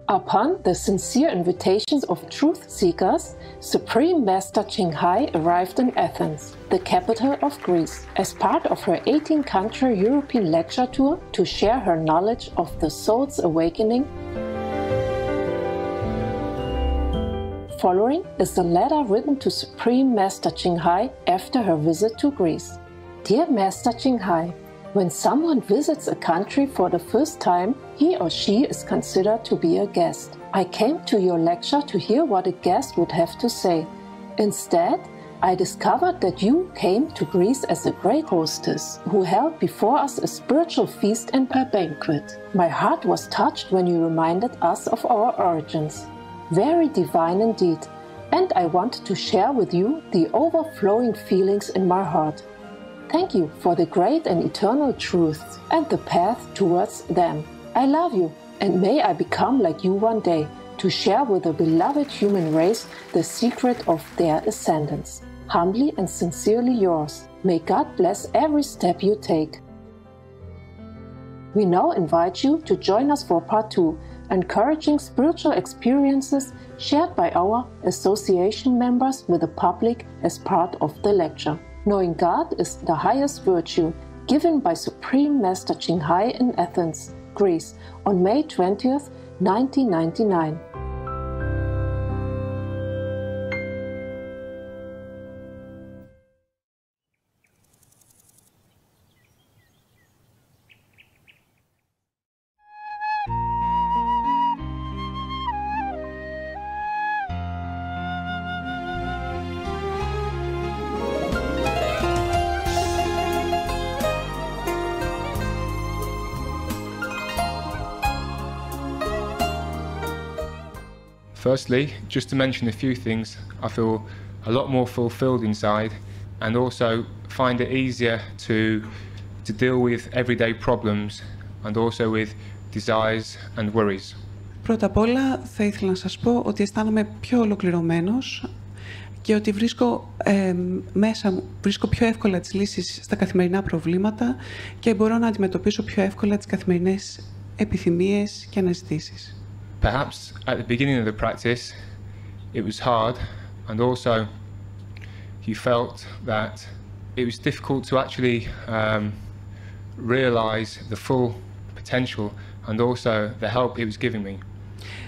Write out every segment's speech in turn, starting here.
Upon the sincere invitations of truth seekers, Supreme Master Hai arrived in Athens, the capital of Greece, as part of her 18-country European lecture tour to share her knowledge of the soul's awakening. Following is a letter written to Supreme Master Hai after her visit to Greece. Dear Master Hai, when someone visits a country for the first time, he or she is considered to be a guest. I came to your lecture to hear what a guest would have to say. Instead, I discovered that you came to Greece as a great hostess who held before us a spiritual feast and banquet. My heart was touched when you reminded us of our origins. Very divine indeed, and I wanted to share with you the overflowing feelings in my heart. Thank you for the great and eternal truths and the path towards them. I love you, and may I become like you one day, to share with the beloved human race the secret of their ascendance. Humbly and sincerely yours. May God bless every step you take. We now invite you to join us for part 2, encouraging spiritual experiences shared by our association members with the public as part of the lecture. Knowing God is the highest virtue, given by Supreme Master Hai in Athens, Greece, on May 20th, 1999. Firstly, just to mention a few things, I feel a lot more fulfilled inside and also find it easier to deal with everyday problems and also with desires and worries. Πρώτα απ' όλα θα ήθελα να σας πω ότι αισθάνομαι πιο ολοκληρωμένος και ότι μέσα μου βρίσκω πιο εύκολα τις λύσεις στα καθημερινά προβλήματα και μπορώ να αντιμετωπίσω πιο εύκολα τις καθημερινές επιθυμίες και αναζητήσεις. Perhaps at the beginning of the practice it was hard and also you felt that it was difficult to actually realize the full potential and also the help it was giving me.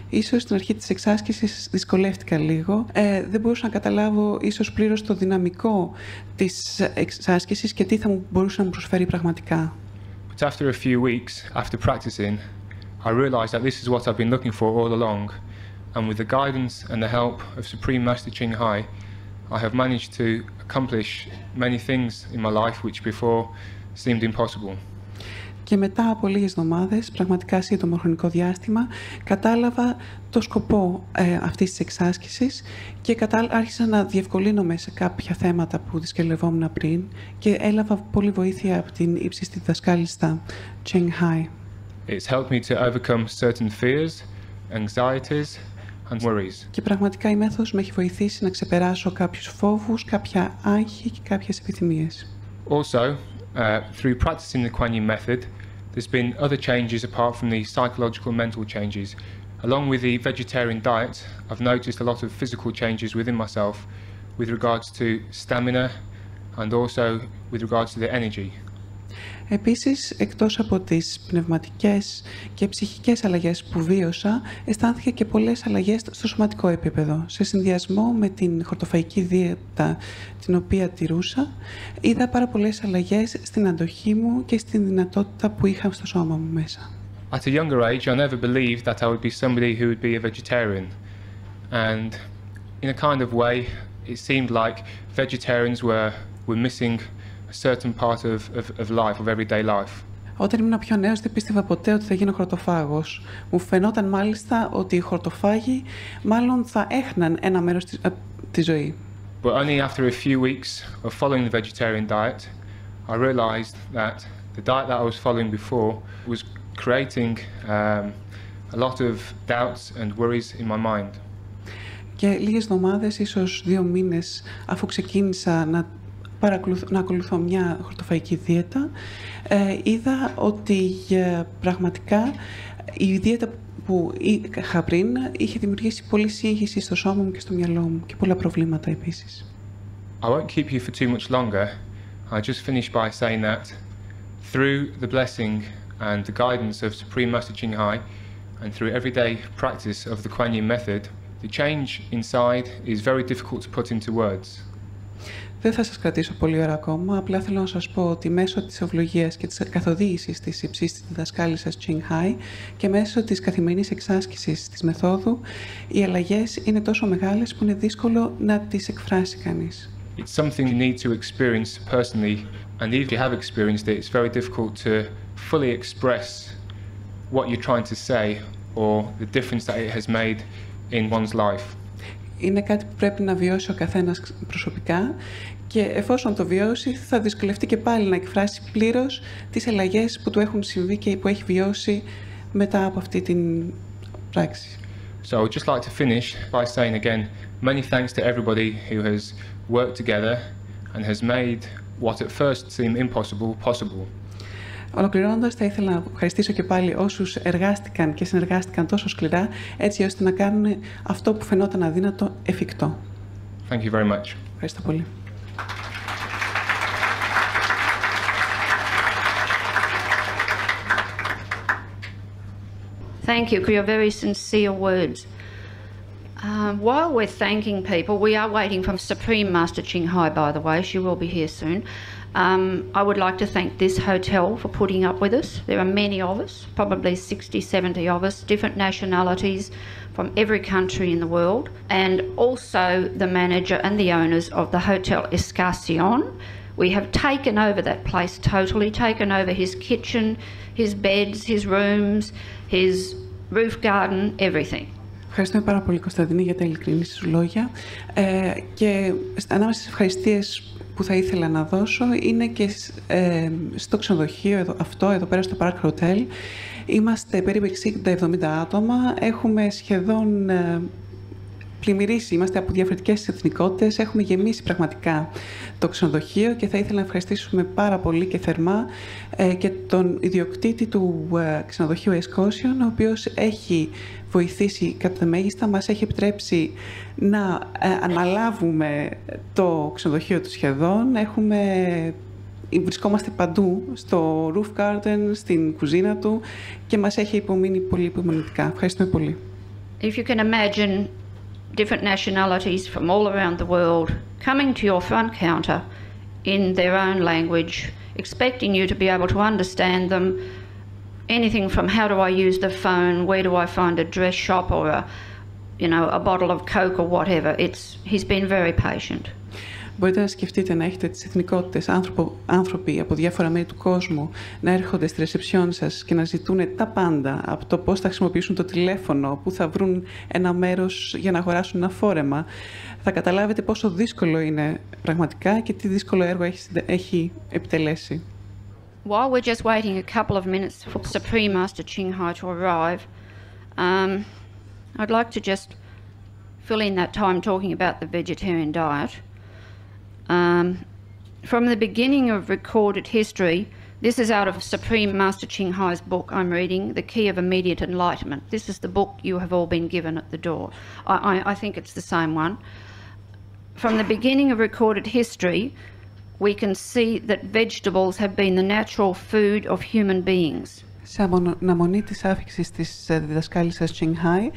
Ίσως στην αρχή της εξάσκησης δυσκολεύτηκα λίγο. Δεν μπορούσα να καταλάβω ίσως πλήρως το δυναμικό της εξάσκησης και τι θα μου μπορούσε να μου προσφέρει πραγματικά. But after a few weeks after practicing, I realized that this is what I've been looking for all along, and with the guidance and the help of Supreme Master Hai, I have managed to accomplish many things in my life which before seemed impossible. Και μετά από λίγες εβδομάδες, πραγματικά σύντομο χρονικό διάστημα, κατάλαβα το σκοπό αυτής της εξάσκησης και άρχισα να διευκολύνομαι σε κάποια θέματα που δυσκολευόμουν πριν και έλαβα πολύ βοήθεια από την ύψιστη δασκάλιστα Hai. It's helped me to overcome certain fears, anxieties and worries. Και πραγματικά η μέθοδος με έχει βοηθήσει να ξεπεράσω κάποιους φόβους, κάποια άγχη και κάποιες επιθυμίες. Also, through practicing the Kuan Yin method, there's been other changes apart from the psychological mental changes. Along with the vegetarian diet, I've noticed a lot of physical changes within myself with regards to stamina and also with regards to the energy. Επίσης, εκτός από τις πνευματικές και ψυχικές αλλαγές που βίωσα, αισθάνθηκα και πολλές αλλαγές στο σωματικό επίπεδο. Σε συνδυασμό με την χορτοφαγική δίαιτα την οποία τηρούσα, είδα πάρα πολλές αλλαγές στην αντοχή μου και στην δυνατότητα που είχα στο σώμα μου μέσα. At a younger age, I never believed that I would be somebody who would be a vegetarian. And in a kind of way, it seemed like vegetarians were missing a certain part of life, of everyday life. Όταν ήμουν πιο νέος δεν πίστευα ποτέ ότι θα γίνω χορτοφάγος. Μου φαινόταν μάλιστα ότι οι χορτοφάγοι μάλλον θα έχναν ένα μέρος της ζωής. But only after a few weeks of following the vegetarian diet, I realized that the diet that I was following before was creating a lot of doubts and worries in my mind. Και λίγες εβδομάδες, ίσως 2 μήνες, αφού ξεκίνησα να ακολουθώ μια χορτοφαγική δίαιτα, είδα ότι πραγματικά η δίαιτα που είχα πριν είχε δημιουργήσει πολλή σύγχυση στο σώμα μου και στο μυαλό μου και πολλά προβλήματα επίσης. I won't keep you for too much longer. I'll just finish by saying that through the blessing and the guidance of Supreme Master Ching Hai and through everyday practice of the Kuan Yin method, the change inside is very difficult to put into words. Δεν θα σας κρατήσω πολύ ώρα ακόμα, απλά θέλω να σας πω ότι μέσω της ευλογίας και της καθοδήγησης της υψίστης διδασκάλισσας Ching Hai και μέσω της καθημερινής εξάσκησης της μεθόδου, οι αλλαγές είναι τόσο μεγάλες που είναι δύσκολο να τις εκφράσει κανείς. It's something you need to experience personally, and if you have experienced it, it's very difficult to fully express what you're trying to say or the difference that it has made in one's life. Είναι κάτι που πρέπει να βιώσει ο καθένας προσωπικά και εφόσον το βιώσει θα δυσκολευτεί και πάλι να εκφράσει πλήρως τις αλλαγές που του έχουν συμβεί και που έχει βιώσει μετά από αυτή την πράξη. So I would just like to finish by saying again, many thanks to everybody who has worked together and has made what at first seemed impossible possible. Ολοκληρώνοντας, θα ήθελα να ευχαριστήσω και πάλι όσους εργάστηκαν και συνεργάστηκαν τόσο σκληρά, έτσι ώστε να κάνουν αυτό που φαινόταν αδύνατο εφικτό. Thank you very much. Ευχαριστώ πολύ. Thank you for your very sincere words. While we're thanking people, we are waiting for Supreme Master Ching Hai, by the way. She will be here soon. I would like to thank this hotel for putting up with us. There are many of us, probably 60, 70 of us, different nationalities from every country in the world, and also the manager and the owners of the Hotel Escassion. We have taken over that place totally, taken over his kitchen, his beds, his rooms, his roof garden, everything. Ευχαριστούμε πάρα πολύ, Κωνσταντίνη, για τα ειλικρινή σου λόγια. Και ανάμεσα στις ευχαριστίες που θα ήθελα να δώσω είναι και στο ξενοδοχείο αυτό εδώ πέρα στο Park Hotel. Είμαστε περίπου 60-70 άτομα. Έχουμε σχεδόν πλημμυρίσει, είμαστε από διαφορετικές εθνικότητες. Έχουμε γεμίσει πραγματικά το ξενοδοχείο και θα ήθελα να ευχαριστήσουμε πάρα πολύ και θερμά και τον ιδιοκτήτη του ξενοδοχείου Escassion, ο οποίος έχει βοηθήσει κατά τα μέγιστα, μας έχει επιτρέψει να αναλάβουμε το ξενοδοχείο του σχεδόν. Βρισκόμαστε παντού, στο roof garden, στην κουζίνα του και μας έχει υπομείνει πολύ υπομονητικά. Ευχαριστούμε πολύ. If you can imagine different nationalities from all around the world coming to your front counter in their own language, expecting you to be able to understand them, anything from how do I use the phone, where do I find a dress shop or a bottle of Coke or whatever. He's been very patient. Μπορείτε να σκεφτείτε να έχετε τις εθνικότητες, άνθρωποι από διάφορα μέρη του κόσμου να έρχονται στη ρεσεψιόν σας και να ζητούν τα πάντα, από το πώς θα χρησιμοποιήσουν το τηλέφωνο, πού θα βρουν ένα μέρος για να αγοράσουν ένα φόρεμα. Θα καταλάβετε πόσο δύσκολο είναι πραγματικά και τι δύσκολο έργο έχει επιτελέσει. While we're just waiting a couple of minutes for Supreme Master Ching Hai to arrive, I'd like to just fill in that time talking about the vegetarian diet. From the beginning of recorded history, this is out of Supreme Master Ching Hai's book I'm reading, The Key of Immediate Enlightenment. This is the book you have all been given at the door. I think it's the same one. From the beginning of recorded history, we can see that vegetables have been the natural food of human beings. Σε αναμονή της άφιξης της διδασκάλισσας Ching Hai,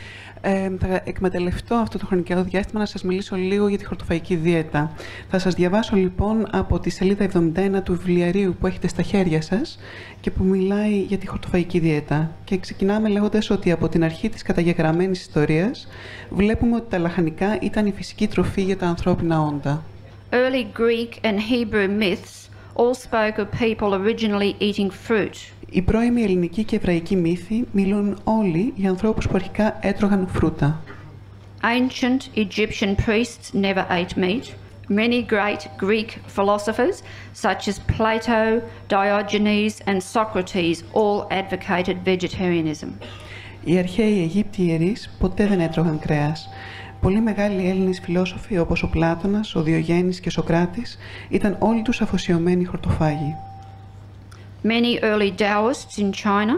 θα εκμεταλλευτώ αυτό το χρονικό διάστημα να σας μιλήσω λίγο για τη χορτοφαϊκή δίαιτα. Θα σας διαβάσω λοιπόν από τη σελίδα 71 του βιβλιαρίου που έχετε στα χέρια σας και που μιλάει για τη χορτοφαϊκή δίαιτα. Και ξεκινάμε λέγοντας ότι από την αρχή της καταγεγραμμένης ιστορίας βλέπουμε ότι τα λαχανικά ήταν η φυσική τροφή για τα ανθρώπινα όντα. Early Greek and Hebrew myths all spoke of people originally eating fruit. Οι πρώιμοι ελληνικοί και εβραϊκοί μύθοι μιλούν όλοι για ανθρώπους που αρχικά έτρωγαν φρούτα. Ancient Egyptian priests never ate meat. Many great Greek philosophers, such as Plato, Diogenes and Socrates, all advocated vegetarianism. Οι αρχαίοι Αιγύπτιοι ιερείς ποτέ δεν έτρωγαν κρέας. Πολλοί μεγάλοι Έλληνες φιλόσοφοι όπως ο Πλάτωνας, ο Διογέννης και ο Σοκράτης ήταν όλοι τους αφοσιωμένοι χορτοφάγοι. Many early Taoists in China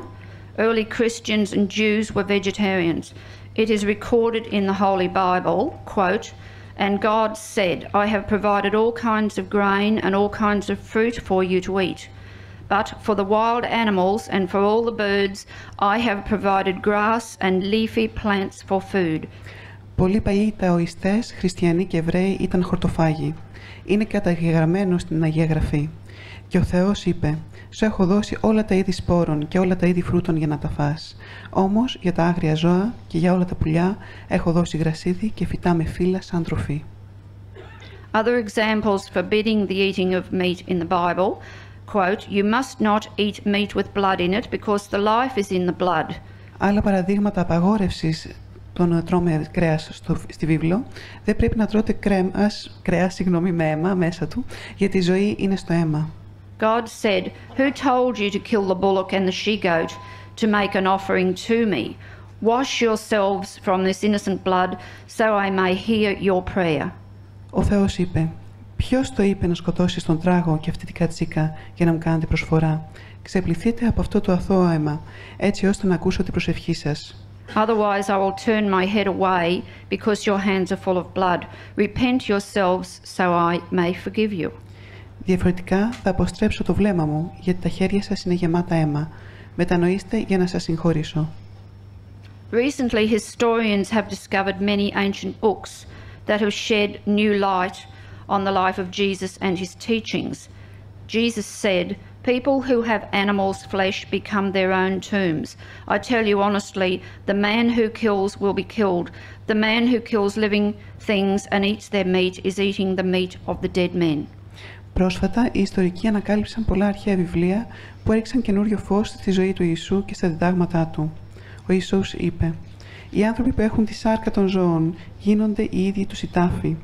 Early Christians and Jews were vegetarians. It is recorded in the Holy Bible, quote, "And God said, I have provided all kinds of grain and all kinds of fruit for you to eat. But for the wild animals and for all the birds, I have provided grass and leafy plants for food." Πολλοί παλιοί ταοιστές, χριστιανοί και Εβραίοι ήταν χορτοφάγοι. Είναι καταγεγραμμένο στην Αγία Γραφή. Και ο Θεός είπε: «Σου έχω δώσει όλα τα είδη σπόρων και όλα τα είδη φρούτων για να τα φας. Όμως για τα άγρια ζώα και για όλα τα πουλιά έχω δώσει γρασίδι και φυτά με φύλλα σαν τροφή». Other examples forbidding the eating of meat in the Bible, quote, "You must not eat meat with blood in it because the life is in the blood." Άλλα παραδείγματα απαγόρευσης των τρώμε κρέας στη βίβλο: δεν πρέπει να τρώτε κρέας με αίμα μέσα του, γιατί η ζωή είναι στο αίμα. God said, "Who told you to kill the bullock and the she-goat to make an offering to me? Wash yourselves from this innocent blood, so I may hear your prayer." Ο Θεός είπε: «Ποιος το είπε να σκοτώσεις τον τράγο και αυτή την κατσίκα για να μου κάνετε προσφορά? Ξεπληθείτε από αυτό το αθώο αίμα, έτσι ώστε να ακούσω την προσευχή σας. Otherwise I will turn my head away because your hands are full of blood. Repent yourselves so I may forgive you." Διαφορετικά θα αποστρέψω το βλέμμα μου, γιατί τα χέρια σας είναι γεμάτα αίμα. Μετανοήστε για να σας συγχωρήσω. Recently, historians have discovered many ancient books that have shed new light on the life of Jesus and his teachings. Jesus said, "People who have animals' flesh become their own tombs. I tell you honestly, the man who kills will be killed. The man who kills living things and eats their meat is eating the meat of the dead men." Πρόσφατα, οι ιστορικοί ανακάλυψαν πολλά αρχαία βιβλία που έριξαν καινούριο φως στη ζωή του Ιησού και στα διδάγματά του. Ο Ιησούς είπε: «Οι άνθρωποι που έχουν τη σάρκα των ζώων γίνονται οι ίδιοι τους οι τάφοι.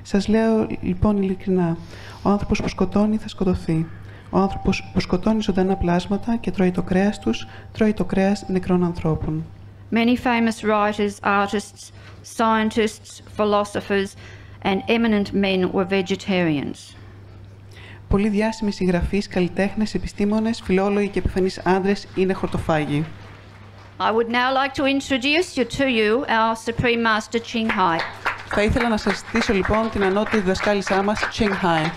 Σας λέω λοιπόν ειλικρινά, ο άνθρωπος που σκοτώνει θα σκοτωθεί. Ο άνθρωπος που σκοτώνει ζωντανά πλάσματα και τρώει το κρέας τους, τρώει το κρέας νεκρών ανθρώπων». Many famous writers, artists, scientists, philosophers and eminent men were vegetarians. Πολλοί διάσημοι συγγραφείς, καλλιτέχνες, επιστήμονες, φιλόλογοι και επιφανείς άντρες είναι χορτοφάγοι. I would now like to introduce you our Supreme Master Ching Hai. Θα ήθελα να σας ζητήσω λοιπόν την ανώτατη διδασκάλισσά μας, Ching Hai.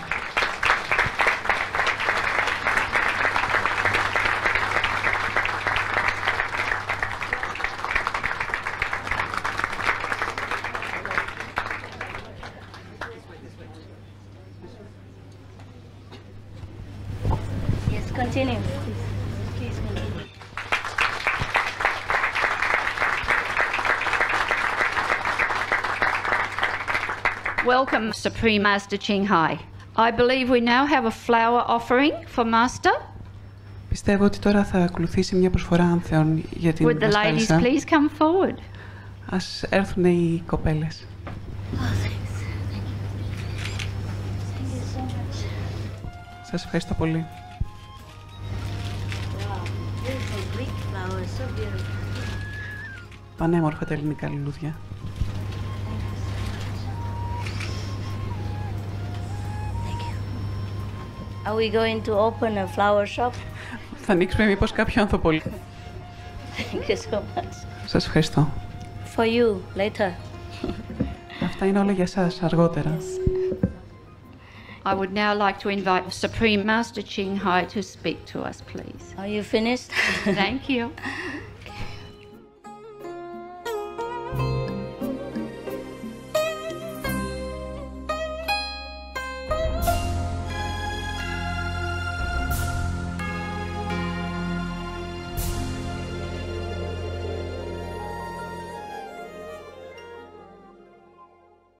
Yes, continue. Please continue. Welcome, Supreme Master Ching Hai. I believe we now have a flower offering for Master. Πιστεύω ότι τώρα θα ακολουθήσει μια προσφορά άνθεων για την Would the ladies δασκάλισσα. please come forward? Ας έρθουν οι κοπέλες. Oh, thanks. Thank you so much. Σας ευχαριστώ πολύ. Wow, beautiful Greek flowers, so beautiful. Πανέμορφα τα ελληνικά λουλούδια. Are we going to open a flower shop? Θα ανοίξουμε μήπως κάποιο ανθοπολί. Thank you so much. Σας ευχαριστώ. For you, later. Αυτά είναι όλα για σας, αργότερα. I would now like to invite Supreme Master Ching Hai to speak to us, please. Are you finished? Thank you.